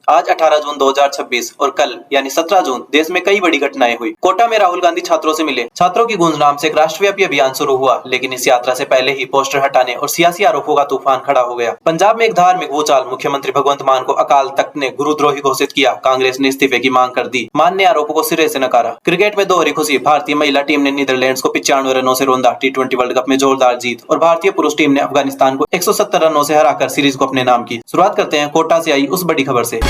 आज 18 जून 2026 और कल यानी 17 जून देश में कई बड़ी घटनाएं हुई। कोटा में राहुल गांधी छात्रों से मिले। छात्रों की गूंज नाम से एक राष्ट्रव्यापी अभियान शुरू हुआ, लेकिन इस यात्रा से पहले ही पोस्टर हटाने और सियासी आरोपों का तूफान खड़ा हो गया। पंजाब में एक धार्मिक भूचाल। मुख्यमंत्री भगवंत मान को अकाल तख्त ने गुरुद्रोही घोषित किया। कांग्रेस ने इस्तीफे की मांग कर दी। मान ने आरोपों को सिरे से नकारा। क्रिकेट में दोहरी खुशी। भारतीय महिला टीम ने नीदरलैंड्स को 95 रनों से रौंदा। T20 वर्ल्ड कप में जोरदार जीत और भारतीय पुरुष टीम ने अफगानिस्तान को 170 रनों से हराकर सीरीज को अपने नाम की। शुरुआत करते हैं कोटा से आई उस बड़ी खबर से।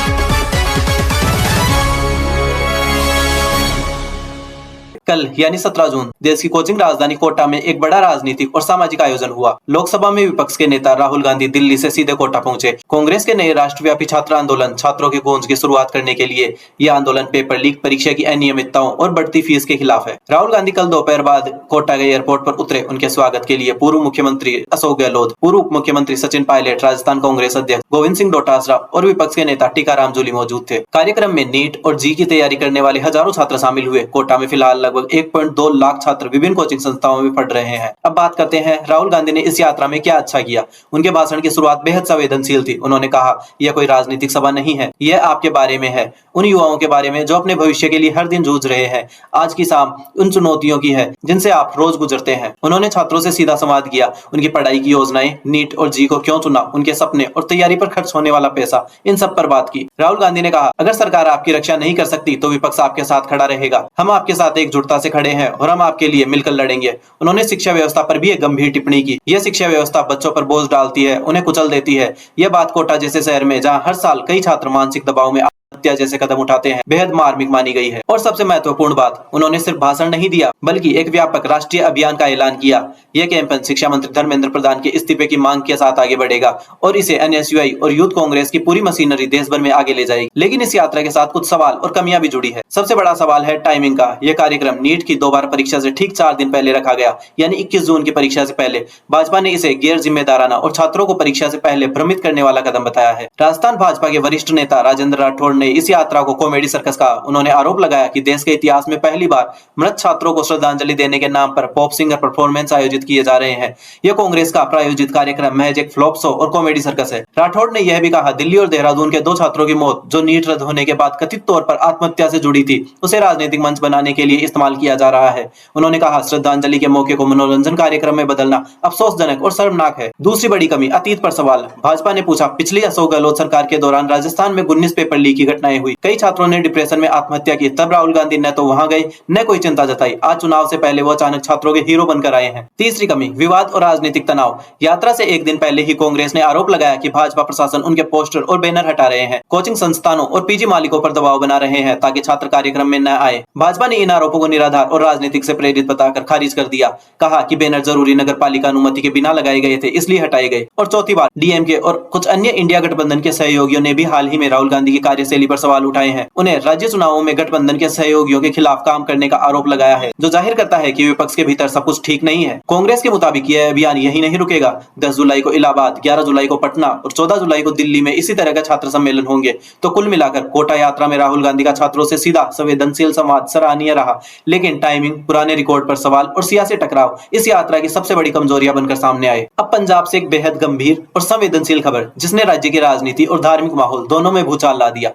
कल यानी 17 जून देश की कोचिंग राजधानी कोटा में एक बड़ा राजनीतिक और सामाजिक आयोजन हुआ। लोकसभा में विपक्ष के नेता राहुल गांधी दिल्ली से सीधे कोटा पहुंचे। कांग्रेस के नए राष्ट्रव्यापी छात्र आंदोलन छात्रों की गूंज की शुरुआत करने के लिए यह आंदोलन पेपर लीक, परीक्षा की अनियमितताओं और बढ़ती फीस के खिलाफ है। राहुल गांधी कल दोपहर बाद कोटा के एयरपोर्ट पर उतरे। उनके स्वागत के लिए पूर्व मुख्यमंत्री अशोक गहलोत, पूर्व उप मुख्यमंत्री सचिन पायलट, राजस्थान कांग्रेस अध्यक्ष गोविंद सिंह डोटासरा और विपक्ष के नेता टीकाराम जूली मौजूद थे। कार्यक्रम में नीट और जी की तैयारी करने वाले हजारों छात्र शामिल हुए। कोटा में फिलहाल लगभग 1.2 लाख छात्र विभिन्न कोचिंग संस्थाओं में पढ़ रहे हैं। अब बात करते हैं राहुल गांधी ने इस यात्रा में क्या अच्छा किया। उनके भाषण की शुरुआत बेहद संवेदनशील थी। उन्होंने कहा, यह कोई राजनीतिक सभा नहीं है, यह आपके बारे में है, उन युवाओं के बारे में जो अपने भविष्य के लिए हर दिन जूझ रहे हैं। आज की शाम उन चुनौतियों की है जिनसे आप रोज गुजरते हैं। उन्होंने छात्रों से सीधा संवाद किया। उनकी पढ़ाई की योजनाएं, नीट और जी को क्यों चुना, उनके सपने और तैयारी पर खर्च होने वाला पैसा, इन सब पर बात की। राहुल गांधी ने कहा, अगर सरकार आपकी रक्षा नहीं कर सकती तो विपक्ष आपके साथ खड़ा रहेगा। हम आपके साथ एकजुटता से खड़े हैं और हम आपके लिए मिलकर लड़ेंगे। उन्होंने शिक्षा व्यवस्था पर भी एक गंभीर टिप्पणी की। यह शिक्षा व्यवस्था बच्चों पर बोझ डालती है, उन्हें कुचल देती है। यह बात कोटा जैसे शहर में जहां हर साल कई छात्र मानसिक दबाव में हत्या जैसे कदम उठाते हैं बेहद मार्मिक मानी गई है। और सबसे महत्वपूर्ण बात, उन्होंने सिर्फ भाषण नहीं दिया बल्कि एक व्यापक राष्ट्रीय अभियान का ऐलान किया। यह कैंपेन शिक्षा मंत्री धर्मेंद्र प्रधान के इस्तीफे की मांग के साथ आगे बढ़ेगा और इसे NSUI और यूथ कांग्रेस की पूरी मशीनरी देश भर में आगे ले जाएगी। लेकिन इस यात्रा के साथ कुछ सवाल और कमियां भी जुड़ी है। सबसे बड़ा सवाल है टाइमिंग का। यह कार्यक्रम नीट की 2 बार परीक्षा से ठीक 4 दिन पहले रखा गया, यानी 21 जून की परीक्षा से पहले। भाजपा ने इसे गैर जिम्मेदाराना और छात्रों को परीक्षा से पहले भ्रमित करने वाला कदम बताया है। राजस्थान भाजपा के वरिष्ठ नेता राजेंद्र राठौड़ ने इस यात्रा को कॉमेडी सर्कस कहा। उन्होंने आरोप लगाया कि देश के इतिहास में पहली बार मृत छात्रों को श्रद्धांजलि देने के नाम पर पॉप सिंगर परफॉर्मेंस आयोजित किए जा रहे हैं। यह कांग्रेस का प्रायोजित कार्यक्रम महज एक फ्लॉप शो और कॉमेडी सर्कस है। राठौड़ ने यह भी कहा, दिल्ली और देहरादून के 2 छात्रों की मौत जो नीट रद्द होने के बाद कथित तौर पर आत्महत्या से जुड़ी थी, उसे राजनीतिक मंच बनाने के लिए इस्तेमाल किया जा रहा है। उन्होंने कहा, श्रद्धांजलि के मौके को मनोरंजन कार्यक्रम में बदलना अफसोसजनक और शर्मनाक है। दूसरी बड़ी कमी, अतीत पर सवाल। भाजपा ने पूछा, पिछली अशोक गहलोत सरकार के दौरान राजस्थान में 19 पेपर लीक की घटनाएं हुई। कई छात्रों ने डिप्रेशन में आत्महत्या की। तब राहुल गांधी न तो वहां गए न कोई चिंता जताई। आज चुनाव से पहले वो अचानक छात्रों के हीरो बनकर आए हैं। तीसरी कमी, विवाद और राजनीतिक तनाव। यात्रा से एक दिन पहले ही कांग्रेस ने आरोप लगाया कि भाजपा प्रशासन उनके पोस्टर और बैनर हटा रहे हैं, कोचिंग संस्थानों और पीजी मालिकों पर दबाव बना रहे हैं ताकि छात्र कार्यक्रम में न आए। भाजपा ने इन आरोपों को निराधार और राजनीतिक से प्रेरित बताकर खारिज कर दिया। कहा कि बैनर जरूरी नगर पालिका अनुमति के बिना लगाए गए थे, इसलिए हटाए गए। और चौथी बात, DMK और कुछ अन्य इंडिया गठबंधन के सहयोगियों ने भी हाल ही में राहुल गांधी की कार्यशैली पर सवाल उठाए हैं। उन्हें राज्य चुनावों में गठबंधन के सहयोगियों के खिलाफ काम करने का आरोप लगाया है, जो जाहिर करता है कि विपक्ष के भीतर सब कुछ ठीक नहीं है। कांग्रेस के मुताबिक यह अभियान यही नहीं रुकेगा। 10 जुलाई को इलाहाबाद, 11 जुलाई को पटना और 14 जुलाई को दिल्ली में इसी तरह का छात्र सम्मेलन होंगे। तो कुल मिलाकर कोटा यात्रा में राहुल गांधी का छात्रों से सीधा संवेदनशील संवाद सराहनीय रहा। लेकिन टाइमिंग, पुराने रिकॉर्ड पर सवाल और सियासी टकराव इस यात्रा की सबसे बड़ी कमजोरियां बनकर सामने आए। अब पंजाब से एक बेहद गंभीर और संवेदनशील खबर, जिसने राज्य की राजनीति और धार्मिक माहौल दोनों में भूचाल ला दिया।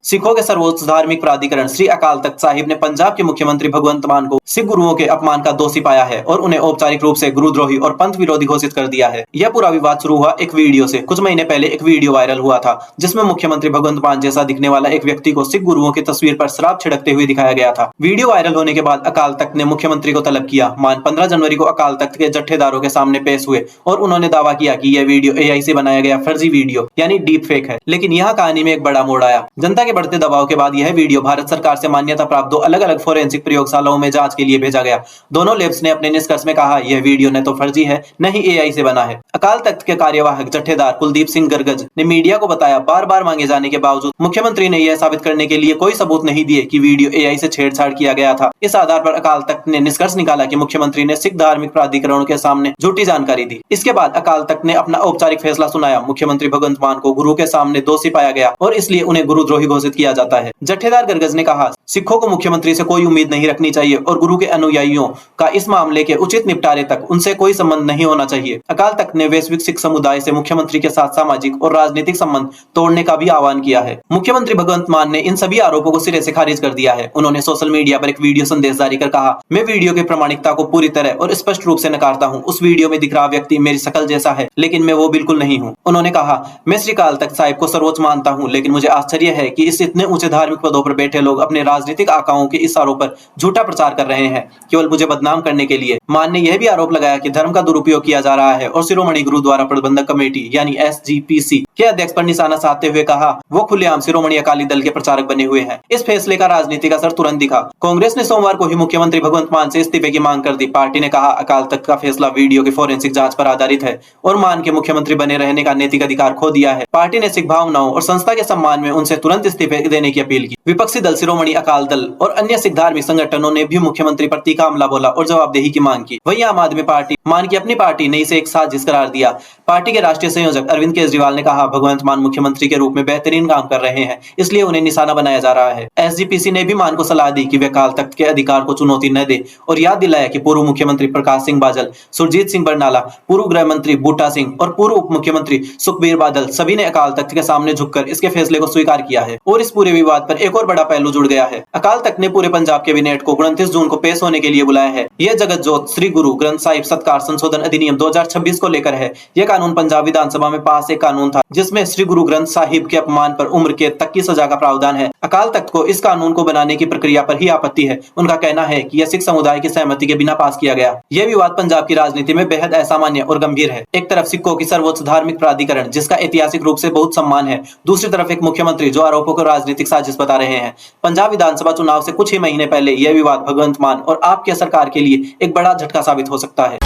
सिखों के सर्वोच्च धार्मिक प्राधिकरण श्री अकाल तख्त साहिब ने पंजाब के मुख्यमंत्री भगवंत मान को सिख गुरुओं के अपमान का दोषी पाया है और उन्हें औपचारिक रूप से गुरुद्रोही और पंथ विरोधी घोषित कर दिया है। यह पूरा विवाद शुरू हुआ एक वीडियो से। कुछ महीने पहले एक वीडियो वायरल हुआ था जिसमें मुख्यमंत्री भगवंत मान जैसा दिखने वाला एक व्यक्ति को सिख गुरुओं की तस्वीर पर शराब छिड़कते हुए दिखाया गया था। वीडियो वायरल होने के बाद अकाल तख्त ने मुख्यमंत्री को तलब किया। मान 15 जनवरी को अकाल तख्त के जत्थेदारों के सामने पेश हुए और उन्होंने दावा किया कि यह वीडियो AI से बनाया गया फर्जी वीडियो यानी डीप फेक है। लेकिन यहाँ कहानी में एक बड़ा मोड़ आया। जनता के बढ़ते दबाव के बाद यह वीडियो भारत सरकार से मान्यता प्राप्त 2 अलग-अलग फोरेंसिक प्रयोगशालाओं में जांच के लिए भेजा गया। दोनों लैब्स ने अपने निष्कर्ष में कहा, यह वीडियो न तो फर्जी है न ही AI से बना है। अकाल तख्त के कार्यवाहक जत्थेदार कुलदीप सिंह गर्गज ने मीडिया को बताया, बार-बार मांगे जाने के बावजूद मुख्यमंत्री ने यह साबित करने के लिए कोई सबूत नहीं दिए कि वीडियो AI से छेड़छाड़ किया गया था। इस आधार पर अकाल तख्त ने निष्कर्ष निकाला कि मुख्यमंत्री ने सिख धार्मिक प्राधिकरणों के सामने झूठी जानकारी दी। इसके बाद अकाल तख्त ने अपना औपचारिक फैसला सुनाया। मुख्यमंत्री भगवंत मान को गुरु के सामने दोषी पाया गया और इसलिए उन्हें गुरुद्रोही घोषित संबोधित किया जाता है। जत्थेदार गर्गज ने कहा, सिखों को मुख्यमंत्री से कोई उम्मीद नहीं रखनी चाहिए और गुरु के अनुयायियों का इस मामले के उचित निपटारे तक उनसे कोई संबंध नहीं होना चाहिए। अकाल तख्त ने वैश्विक सिख समुदाय से मुख्यमंत्री के साथ सामाजिक और राजनीतिक संबंध तोड़ने का भी आह्वान किया है। मुख्यमंत्री भगवंत मान ने इन सभी आरोपों को सिरे से खारिज कर दिया है। उन्होंने सोशल मीडिया पर एक वीडियो संदेश जारी कर कहा, मैं वीडियो की प्रामाणिकता को पूरी तरह और स्पष्ट रूप से नकारता हूँ। उस वीडियो में दिख रहा व्यक्ति मेरी शकल जैसा है, लेकिन मैं वो बिल्कुल नहीं हूँ। उन्होंने कहा, मैं श्री अकाल तख्त साहिब को सर्वोच्च मानता हूँ, लेकिन मुझे आश्चर्य है कि इस इतने ऊंचे धार्मिक पदों पर बैठे लोग अपने राजनीतिक आकाओं के इशारों पर झूठा प्रचार कर रहे हैं, केवल मुझे बदनाम करने के लिए। मान ने यह भी आरोप लगाया कि धर्म का दुरुपयोग किया जा रहा है और शिरोमणि गुरुद्वारा प्रबंधक कमेटी यानी SGPC के अध्यक्ष पर निशाना साधते हुए कहा, वो खुलेआम शिरोमणि अकाली दल के प्रचारक बने हुए हैं। इस फैसले का राजनीतिक असर तुरंत दिखा। कांग्रेस ने सोमवार को ही मुख्यमंत्री भगवंत मान से इस्तीफे की मांग कर दी। पार्टी ने कहा, अकाल तख्त का फैसला वीडियो की फोरेंसिक जांच पर आधारित है और मान के मुख्यमंत्री बने रहने का नैतिक अधिकार खो दिया है। पार्टी ने सिख भावनाओं और संस्था के सम्मान में उनसे तुरंत इस्तीफे देने की अपील की। विपक्षी दल शिरोमणि अकाल दल और अन्य सिख धार्मिक संगठनों ने भी मुख्यमंत्री पर तीखा हमला बोला और जवाबदेही की मांग की। वहीं आम आदमी पार्टी मान की अपनी पार्टी ने इसे एक साजिश करार दिया। पार्टी के राष्ट्रीय संयोजक अरविंद केजरीवाल ने कहा, भगवंत मान मुख्यमंत्री के रूप में बेहतरीन काम कर रहे हैं, इसलिए उन्हें निशाना बनाया जा रहा है। SGPC ने भी मान को सलाह दी कि वे अकाल तख्त के अधिकार को चुनौती न दे और याद दिलाया कि पूर्व मुख्यमंत्री प्रकाश सिंह बादल, सुरजीत सिंह बरनाला, पूर्व गृह मंत्री बूटा सिंह और पूर्व उप मुख्यमंत्री सुखबीर बादल सभी ने अकाल तख्त के सामने झुककर इसके फैसले को स्वीकार किया है। और इस पूरे विवाद पर एक और बड़ा पहलू जुड़ गया है। अकाल तख्त ने पूरे पंजाब कैबिनेट को 29 जून को पेश होने के लिए बुलाया है। यह जगत जोत श्री गुरु ग्रंथ साहिब सत्कार संशोधन अधिनियम 2026 को लेकर है। यह कानून पंजाब विधानसभा में पास एक कानून था जिसमें श्री गुरु ग्रंथ साहिब के अपमान पर उम्र कैद तक की सजा का प्रावधान है। अकाल तख्त को इस कानून को बनाने की प्रक्रिया पर ही आपत्ति है। उनका कहना है कि यह सिख समुदाय की सहमति के बिना पास किया गया। यह विवाद पंजाब की राजनीति में बेहद असामान्य और गंभीर है। एक तरफ सिखों की सर्वोच्च धार्मिक प्राधिकरण जिसका ऐतिहासिक रूप से बहुत सम्मान है, दूसरी तरफ एक मुख्यमंत्री जो आरोपों को राजनीतिक साजिश बता रहे हैं। पंजाब विधानसभा चुनाव से कुछ ही महीने पहले यह विवाद भगवंत मान और आपकी सरकार के लिए एक बड़ा झटका साबित हो सकता है।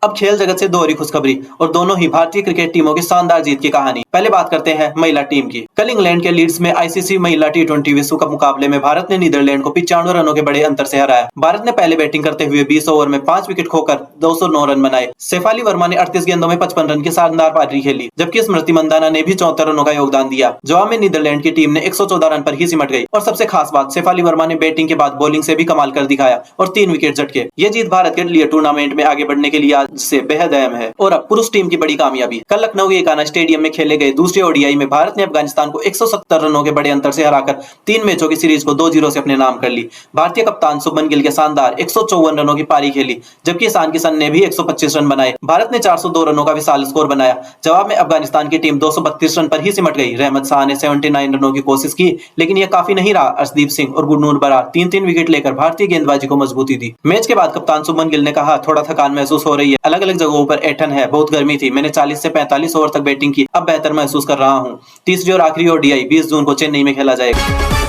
अब खेल जगत से दोहरी खुशखबरी और दोनों ही भारतीय क्रिकेट टीमों की शानदार जीत की कहानी। पहले बात करते हैं महिला टीम की। कल इंग्लैंड के लीड्स में ICC महिला T20 विश्व कप मुकाबले में भारत ने नीदरलैंड को 95 रनों के बड़े अंतर से हराया। भारत ने पहले बैटिंग करते हुए 20 ओवर में 5 विकेट खोकर 209 रन बनाए। शेफाली वर्मा ने 38 गेंदों में 55 रन की शानदार पारी खेली, जबकि स्मृति मंदाना ने भी 74 रनों का योगदान दिया। जवाब में नीदरलैंड की टीम ने 114 रन पर ही सिमट गई। और सबसे खास बात, शेफाली वर्मा ने बैटिंग के बाद बॉलिंग से भी कमाल कर दिखाया और 3 विकेट झटके। ये जीत भारत के लिए टूर्नामेंट में आगे बढ़ने के लिए आज से बेहद अहम है। और अब पुरुष टीम की बड़ी कामयाबी। कल लखनऊ के एकाना स्टेडियम में खेले गए दूसरे ODI में भारत ने अफगानिस्तान को 170 रनों के बड़े अंतर से हराकर 3 मैचों की सीरीज को 2-0 से अपने नाम कर ली। भारतीय कप्तान शुभमन गिल के शानदार 154 रनों की पारी खेली, जबकि ईशान किशन ने भी 125 रन बनाए। भारत ने 402 रनों का विशाल स्कोर बनाया। जवाब में अफगानिस्तान की टीम 232 रन पर ही सिमट गई। रहमत शाह ने 79 रनों की कोशिश की, लेकिन यह काफी नहीं रहा। अर्शदीप सिंह और गुरनूर बरार 3-3 विकेट लेकर भारतीय गेंदबाजी को मजबूती दी। मैच के बाद कप्तान शुभमन गिल ने कहा, थोड़ा थकान महसूस हो रही है, अलग अलग जगहों पर ऐंठन है, बहुत गर्मी थी। मैंने 40 से 45 ओवर तक बैटिंग की, अब बेहतर महसूस कर रहा हूं। तीसरी और आखिरी ODI 20 जून को चेन्नई में खेला जाएगा।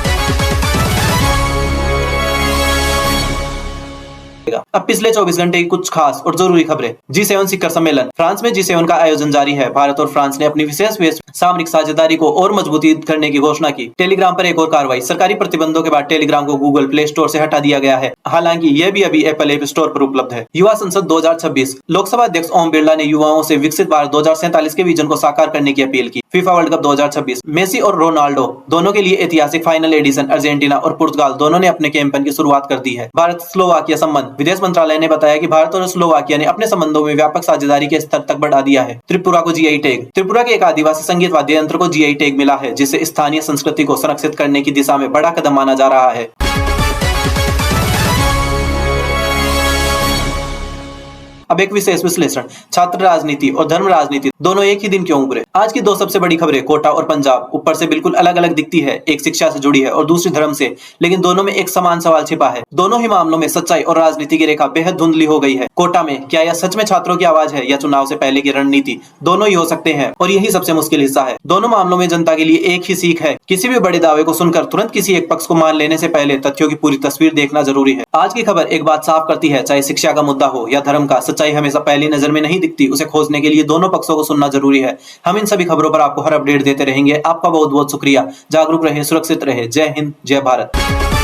अब पिछले 24 घंटे की कुछ खास और जरूरी खबरें। G7 शिखर सम्मेलन। फ्रांस में G7 का आयोजन जारी है। भारत और फ्रांस ने अपनी विशेष सामरिक साझेदारी को और मजबूती करने की घोषणा की। टेलीग्राम पर एक और कार्रवाई। सरकारी प्रतिबंधों के बाद टेलीग्राम को गूगल प्ले स्टोर से हटा दिया गया है। हालांकि यह भी अभी एप्पल ऐप स्टोर पर उपलब्ध है। युवा संसद 2026। लोकसभा अध्यक्ष ओम बिरला ने युवाओं से विकसित भारत 2047 के विजन को साकार करने की अपील की। FIFA world cup 2026। मेसी और रोनाल्डो दोनों के लिए ऐतिहासिक फाइनल एडिशन। अर्जेंटीना और पुर्तगाल दोनों ने अपने कैंपेन की शुरुआत कर दी है। भारत स्लोवाकिया संबंध। विदेश मंत्रालय ने बताया कि भारत और स्लोवाकिया ने अपने संबंधों में व्यापक साझेदारी के स्तर तक बढ़ा दिया है। त्रिपुरा को GI टैग। त्रिपुरा के एक आदिवासी संगीत वाद्य यंत्र को GI टैग मिला है, जिससे स्थानीय संस्कृति को संरक्षित करने की दिशा में बड़ा कदम माना जा रहा है। अब एक विशेष विश्लेषण। छात्र राजनीति और धर्म राजनीति दोनों एक ही दिन क्यों उभरे? आज की 2 सबसे बड़ी खबरें कोटा और पंजाब ऊपर से बिल्कुल अलग अलग दिखती है। एक शिक्षा से जुड़ी है और दूसरी धर्म से, लेकिन दोनों में एक समान सवाल छिपा है। दोनों ही मामलों में सच्चाई और राजनीति की रेखा बेहद धुंधली हो गई है। कोटा में क्या यह सच में छात्रों की आवाज है या चुनाव से पहले की रणनीति? दोनों ही हो सकते हैं और यही सबसे मुश्किल हिस्सा है। दोनों मामलों में जनता के लिए एक ही सीख है, किसी भी बड़े दावे को सुनकर तुरंत किसी एक पक्ष को मान लेने से पहले तथ्यों की पूरी तस्वीर देखना जरूरी है। आज की खबर एक बात साफ करती है, चाहे शिक्षा का मुद्दा हो या धर्म का, सच्चाई हमेशा पहली नजर में नहीं दिखती। उसे खोजने के लिए दोनों पक्षों को सुनना जरूरी है। हम इन सभी खबरों पर आपको हर अपडेट देते रहेंगे। आपका बहुत बहुत शुक्रिया। जागरूक रहे, सुरक्षित रहे। जय हिंद, जय भारत।